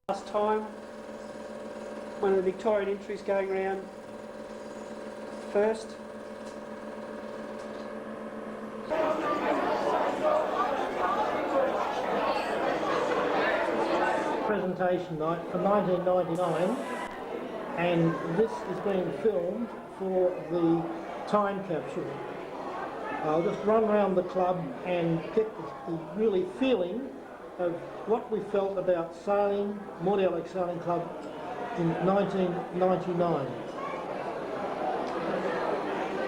Last time, one of the Victorian entries going around first. Presentation night for 1999, and this is being filmed for the time capsule. I'll just run around the club and get the really feeling of what we felt about sailing, Mordialloc Sailing Club in 1999.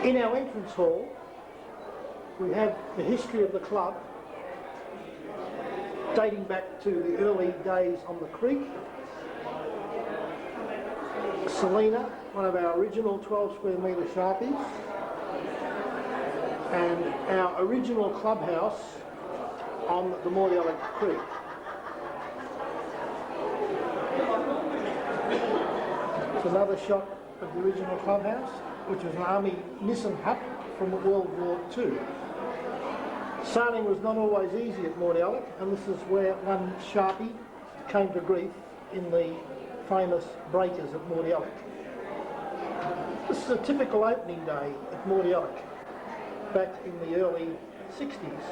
In our entrance hall, we have the history of the club dating back to the early days on the creek. Selena, one of our original 12 square metre Sharpies, and our original clubhouse on the Mordialloc Creek. It's another shot of the original clubhouse, which was an Army Nissen hut from World War II. Sailing was not always easy at Mordialloc, and this is where one Sharpie came to grief in the famous breakers at Mordialloc. This is a typical opening day at Mordialloc back in the early 60s.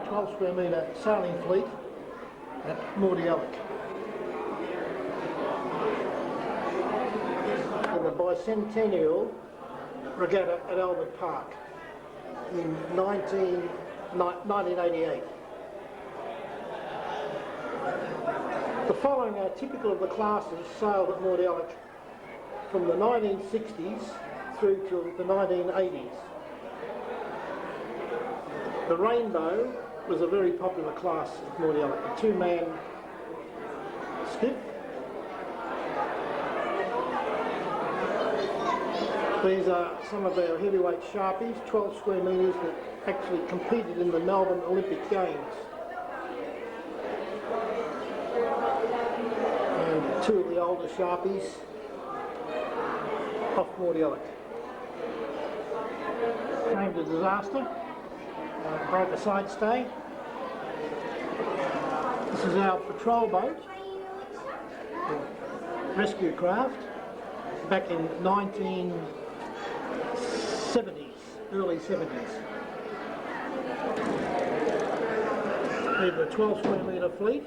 12 square metre sailing fleet at Mordialloc. And the bicentennial regatta at Albert Park in 1988. The following are typical of the classes sailed at Mordialloc from the 1960s through to the 1980s. The Rainbow was a very popular class at Mordialloc, a two-man skiff. These are some of our heavyweight Sharpies, 12 square metres, that actually competed in the Melbourne Olympic Games. And two of the older Sharpies off Mordialloc. Came to disaster. Broke a side stay. This is our patrol boat, rescue craft, back in 1970s, early 70s. We have a 12 square metre fleet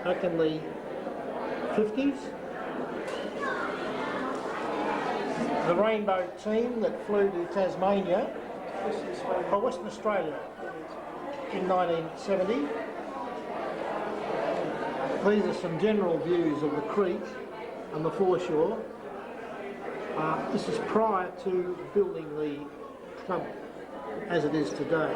back in the 50s. The Rainbow team that flew to Tasmania, Western Australia in 1970. These are some general views of the creek and the foreshore. This is prior to building the club as it is today.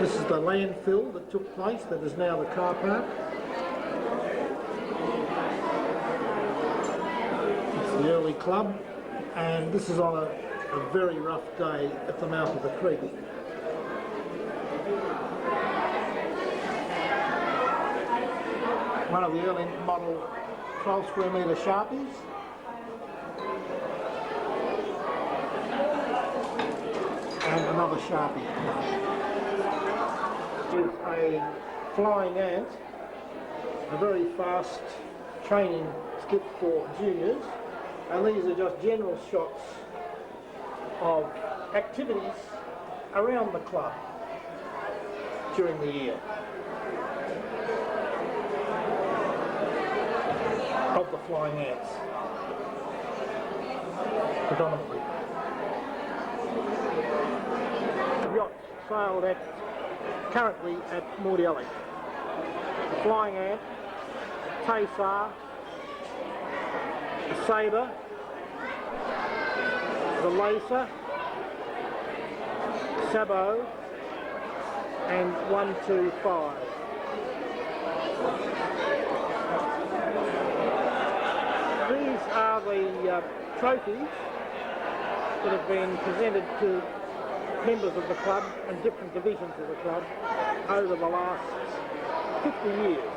This is the landfill that took place, that is now the car park. The early club, and this is on a very rough day at the mouth of the creek. One of the early model 12 square metre Sharpies. And another Sharpie. With a flying ant, a very fast training skip for juniors. And these are just general shots of activities around the club during the year. Of the flying ants, predominantly. Yacht sailed currently at Mordialloc. The flying ant, Taysar, the Sabre, the Lacer, Sabo, and 125. These are the trophies that have been presented to members of the club and different divisions of the club over the last 50 years.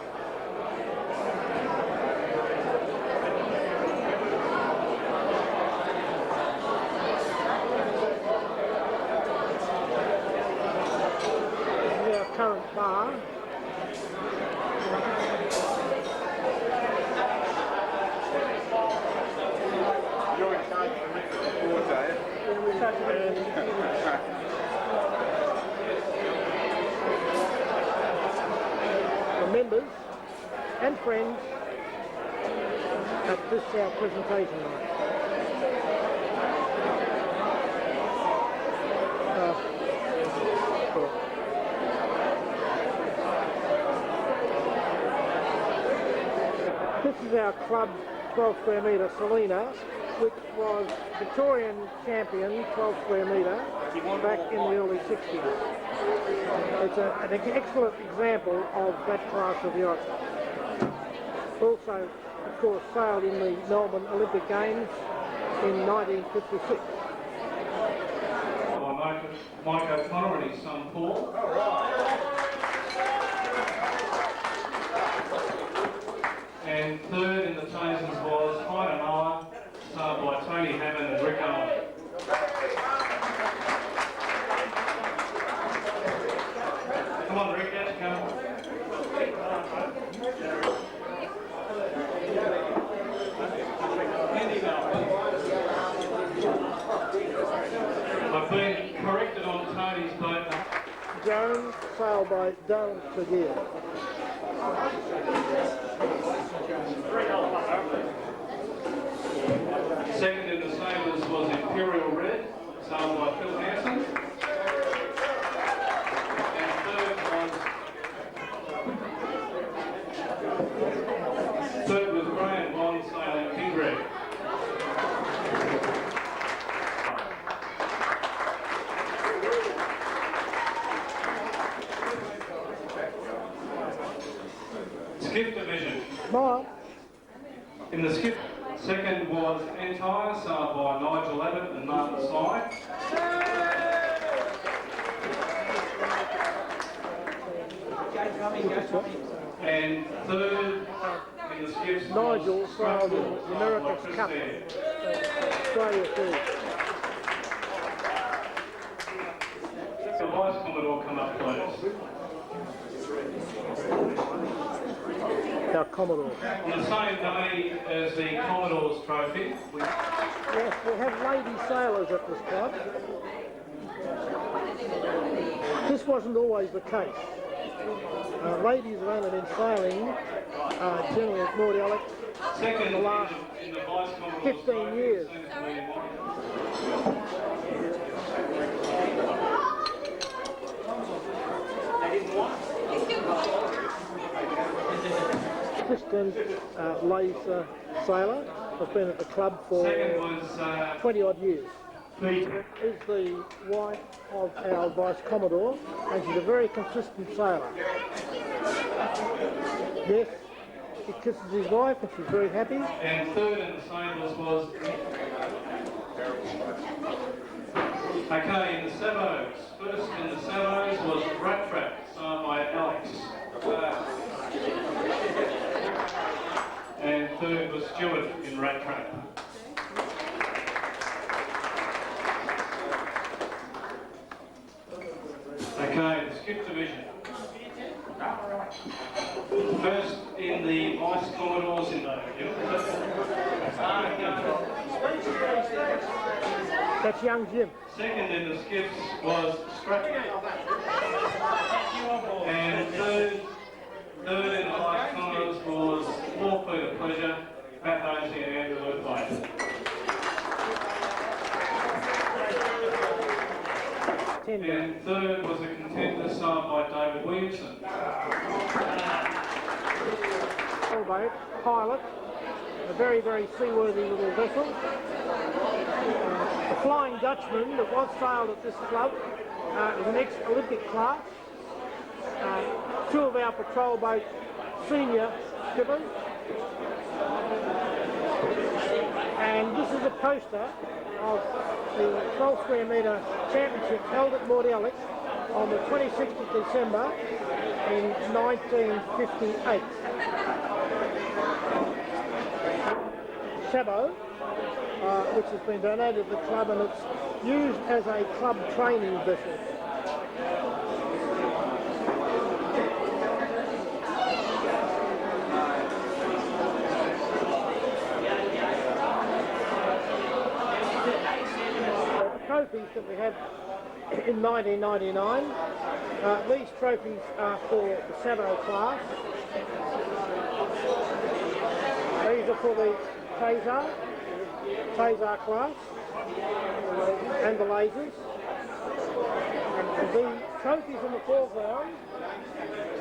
bar. The members and friends at this our presentation night. This is our club 12 square metre Selena, which was Victorian champion 12 square metre back in the early 60s. It's an excellent example of that class of yacht. Also, of course, sailed in the Melbourne Olympic Games in 1956. Mike O'Connor and his son Paul. And third in the Tasers was Hyde Noah, sailed by Tony Hammond and Rick Owen. Come on, Rick, out you come. I've been corrected on Tony's boat. Jones, sailed by Donald Tregear. Second in the Sailors was Imperial Red, sailed by Phil Hanson. And third was Graham Bond, sailing King Red. Skiff division. Mile. In the skiff, second was Entire, sailed by Nigel Abbott and Martin Sly. And third in the skiffs Nigel was sailed in Scrapple, the America's sailed by Cup. Chris Australia third. The Vice Commodore come up please. Our Commodore. On the same day as the Commodore's trophy, Yes, we have lady sailors at this club. This wasn't always the case. Ladies have only been sailing generally at Mordialloc second in the last in the Vice Commodore's 15 trophy, years. seems to be Assistant laser sailor, has been at the club for second was 20 odd years. Peter. Is the wife of our Vice Commodore, and she's a very consistent sailor. Yes, he kisses his wife and she's very happy. And third in the Sailors was... Okay, in the Savos. First in the Savos was Rat Trap, sailed by Alex. And third was Stuart in Rat Trap. Okay, the skip division. First in the Vice Commodores in the... That's young Jim. Second in the skiffs was Scrap. And third in the Vice Commodores was Four Feet of Pleasure, Matt Hosey and Andrew Luthwaite. And third was a contender sailed by David Williamson. Sailboat, pilot, a very, very seaworthy little vessel. The Flying Dutchman that was sailed at this club is an ex-Olympic class. Two of our patrol boat senior skippers. And this is a poster of the 12 square metre championship held at Mordialloc on the 26th of December in 1958. Sabo, which has been donated to the club, and it's used as a club training vessel. trophies that we had in 1999. These trophies are for the Sabo class. These are for the Taser class and the lasers. The trophies in the foreground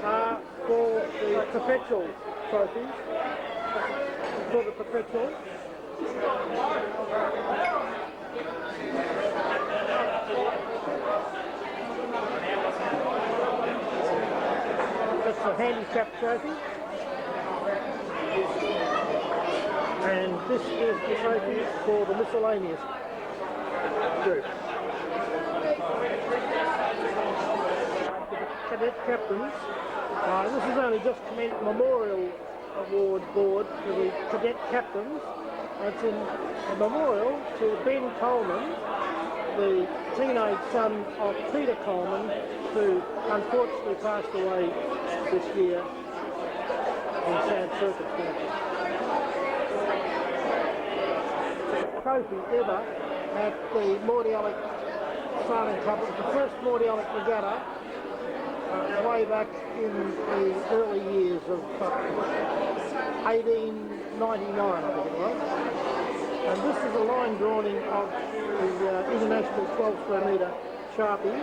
are for the Perpetual trophies, for the Perpetual. That's a handicap trophy. And this is the trophy for the miscellaneous group. The cadet captains. This is only just commenced memorial award board for the cadet captains. It's in a memorial to Ben Coleman, the teenage son of Peter Coleman, who unfortunately passed away this year in sad circumstances. Trophy ever at the Mordialloc Sailing Club. It was the first Mordialloc regatta way back in the early years of 1899, I think it was. And this is a line drawing of the International 12 square metre Sharpie,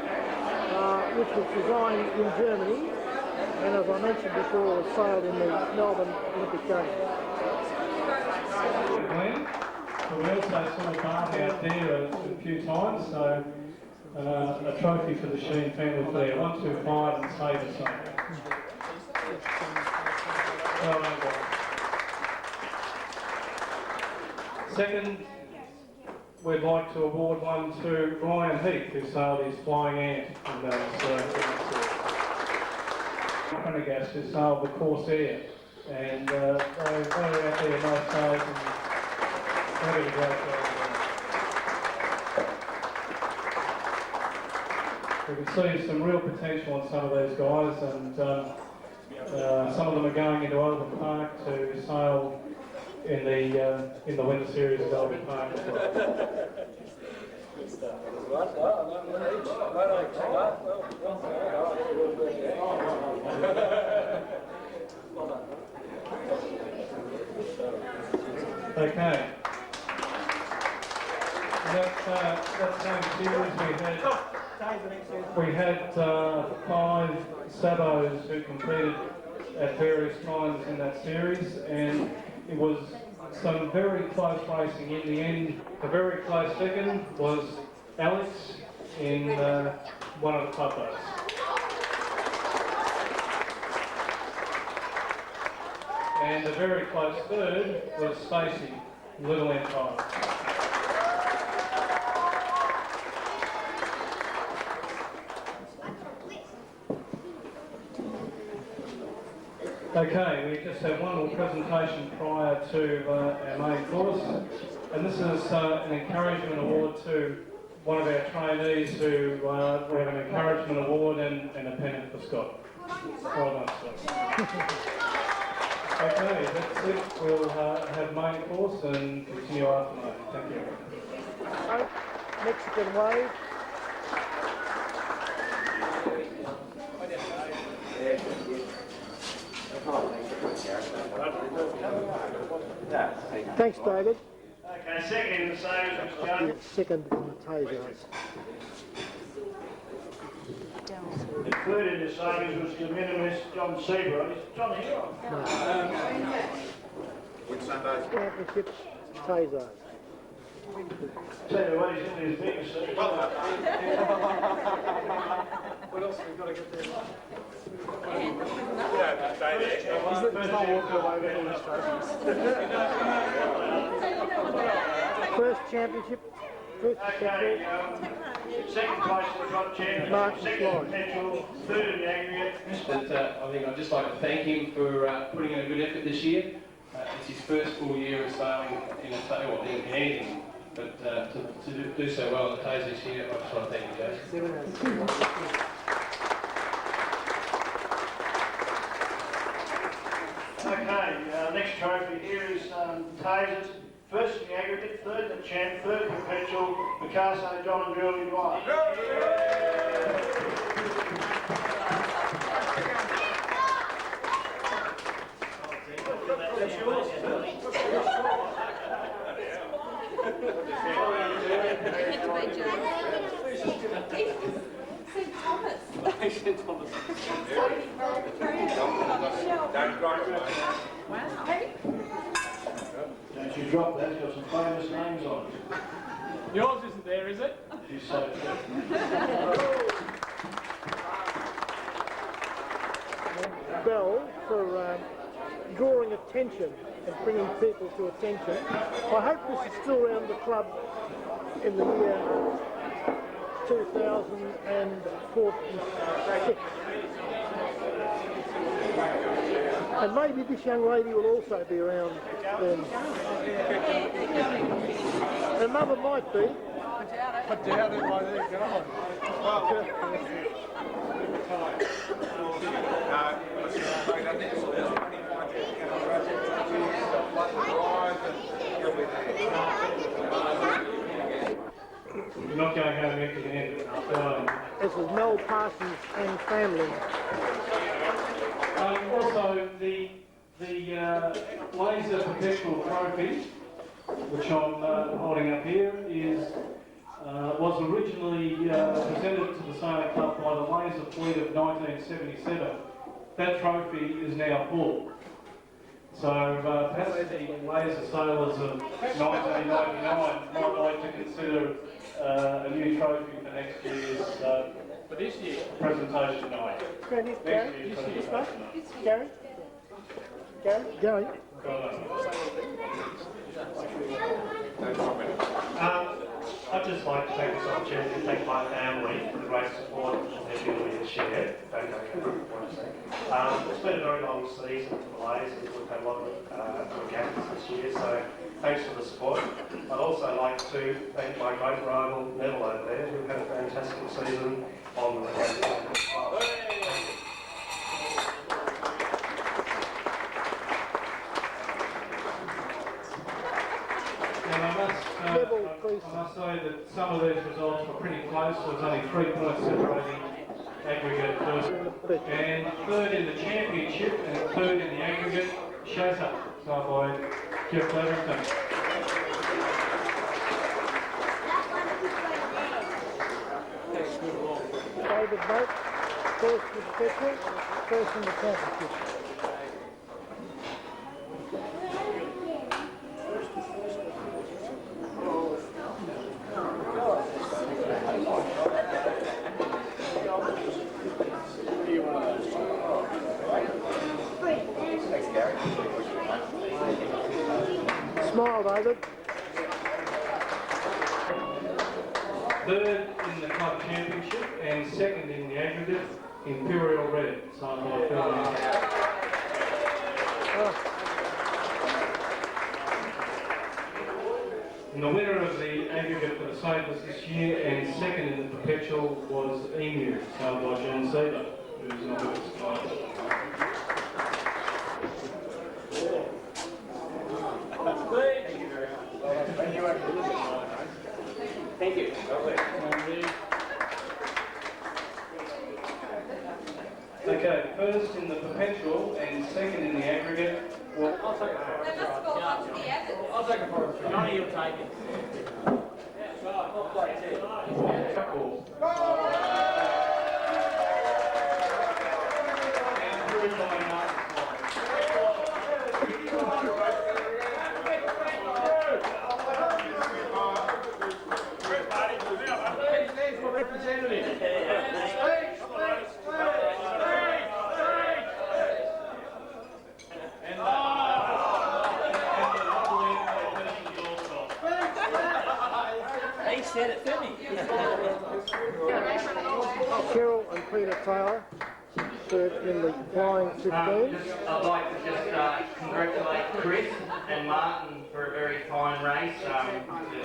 which was designed in Germany, and as I mentioned before, was sailed in the Melbourne Olympic Games. We also saw Barney out there a few times, so a trophy for the Sheen family for their 1, 2, 5 and save us something. Well done, guys. Second, we'd like to award one to Ryan Heath, who sailed his Flying Ant in those Prendergast, who sailed the Corsair, and they were out there most days and having a great day. We can see some real potential in some of these guys, and some of them are going into Oval Park to sail in the winter series of Oval Park as well. Okay. That same series we had 5 Sabos who competed at various times in that series, and it was some very close racing. In the end, a very close second was Alex in one of the club boats. And a very close third was Stacey, Little Empire. Okay, we just have one more presentation prior to our main course, and this is an encouragement award to one of our trainees who we have an encouragement award and a pennant for Scott. Well done, Scott. Okay, that's it. We'll have main course and continue after that. Thank you. Mexican wave. Thanks, David. Okay, second in the Sabres was John. Yeah, second in the Tasers. The third in the Sabres was the minimalist John Seabright. Is John here? Championship Tasers. Tell you what, he's in his biggest seat. What else have we got to get there? Yeah, stay there. He's not walking away with all his trophies. First championship. Okay, second place for the club championship, second Perpetual, third in the aggregate. But I think I'd just like to thank him for putting in a good effort this year. It's his first full year of sailing in anything, but to do so well in the Tays this year, I just want to thank you, Jason. Okay, next trophy here is Tasers. First in the aggregate, third in the champ, third Perpetual, Picasso, John and Julie Dwight. St. Thomas. Don't you drop that, it's got some famous names on it. Yours isn't there, is it? She's so true. Bell for drawing attention and bringing people to attention. I hope this is still around the club in the year 2046. And maybe this young lady will also be around then. Her mother might be. I doubt it by then, can I? You're not going home empty-handed. This is Mel Parsons and family. Also, the laser Perpetual trophy, which I'm holding up here, was originally presented to the Sailing Club by the Laser Fleet of 1977. That trophy is now full. So perhaps the laser sailors of 1999 might like to consider a new trophy for next year's For this year. presentation night. Gary? Gary? Gary? Gary? I'd just like to take this opportunity to thank my family for the great support and their ability to share. It's been a very long season for the Lasers. We've had a lot of gaps this year, so thanks for the support. I'd also like to thank my great rival Neville over there, who had a fantastic season on the regatta. And I must say that some of these results were pretty close. There was only 3 points separating aggregate first and third in the championship and third in the aggregate. Shows up by Jeff Leverington. David Boat, first with Perpetual, first in the championship. Smile, David. Third in the club championship and second in the aggregate, Imperial Red, signed by Phil. And the winner of the aggregate for the Sabres this year and second in the Perpetual was Emu, signed by John Seaver, who's not with us tonight. Thank you. Okay, first in the Perpetual and second in the aggregate. Well, I'll take it. I'll take it for us. None of you'll take it. He said it, didn't he? Cheryl and Peter Taylor, third in the flying 15. I'd like to just congratulate Chris and Martin for a very fine race.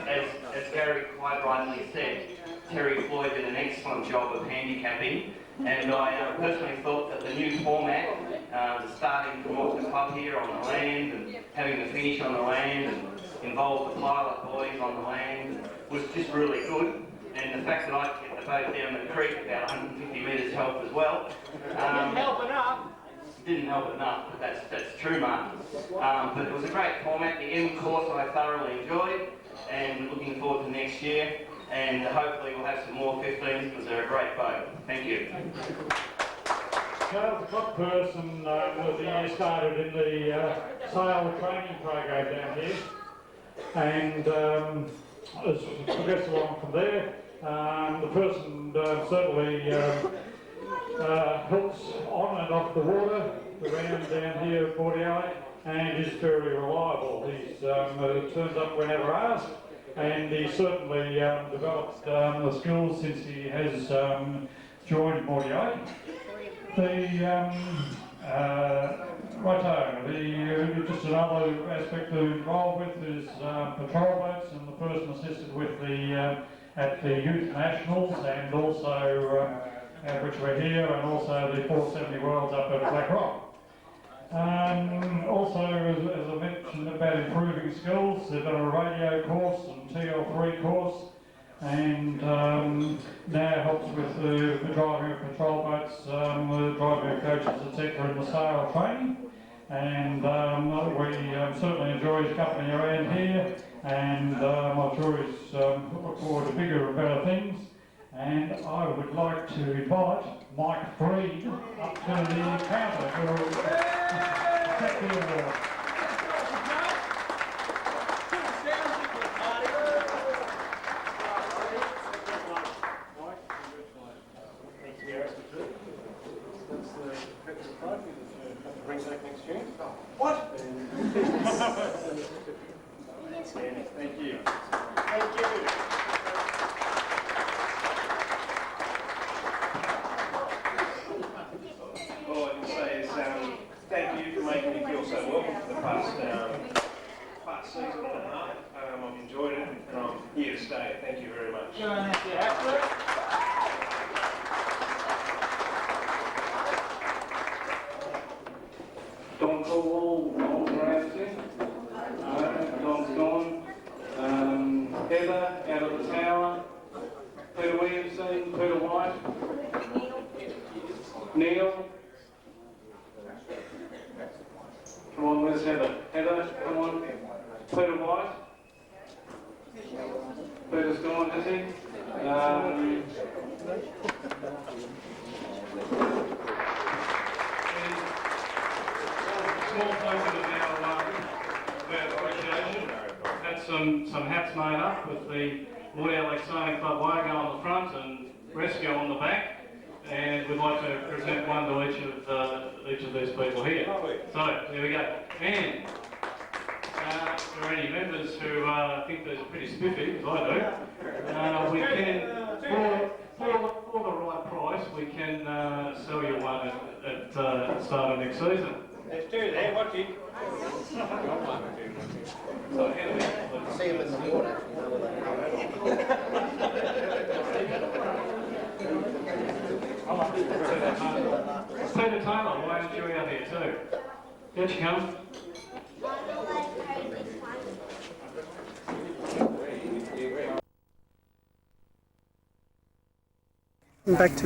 As Gary quite rightly said, Terry Floyd did an excellent job of handicapping, and I personally thought that the new format, the starting from off the club here on the land and having the finish on the land, and involved the pilot boys on the land was just really good. And the fact that I could get the boat down the creek about 150 metres helped as well. Didn't help enough. Didn't help enough, but that's true, Martin. But it was a great format. The M course I thoroughly enjoyed, and looking forward to next year. And hopefully we'll have some more 15s because they're a great boat. Thank you. Charles, the cock person was the year started in the sail training program down here, and as we progressed along from there, the person certainly helps on and off the water around down here at Mordialloc, and is very reliable. He's turns up whenever asked, and he certainly developed the skills since he has joined Mordialloc. Just another aspect to involve with is patrol boats, and the person assisted with the at the Youth Nationals, and also which were here, and also the 470 Worlds up at Black Rock. Also, as I mentioned about improving skills, they've done a radio course and TL3 course, and now helps with the driving of patrol boats, the driving of coaches, etc. in the sail training. And we certainly enjoy his company around here, and I'm sure he's looking forward to bigger and better things. And I would like to invite Mike Freed up to the counter to accept the award. What? Thank you. Thank you. All I can say is thank you for making me feel so welcome for the past season and a half. I've enjoyed it, and I'm here to stay. Thank you very much. Don Caldwell, Don's gone. Heather out of the tower. Peter Williamson, Peter White. Neil. Come on, where's Heather? Heather, come on. Peter White. Peter's gone, has he? Small token of our appreciation. Had some hats made up with the Mordialloc Sailing Club logo on the front and Rescue on the back. And we'd like to present one to each of these people here. So there we go. And if there are any members who think these are pretty spiffy, as I do, we can, for the right price, we can sell you one at the start of next season. There's two there, watch it. So how do we See them in the water. Peter Taylor, why aren't you out here too? Here she comes. Back to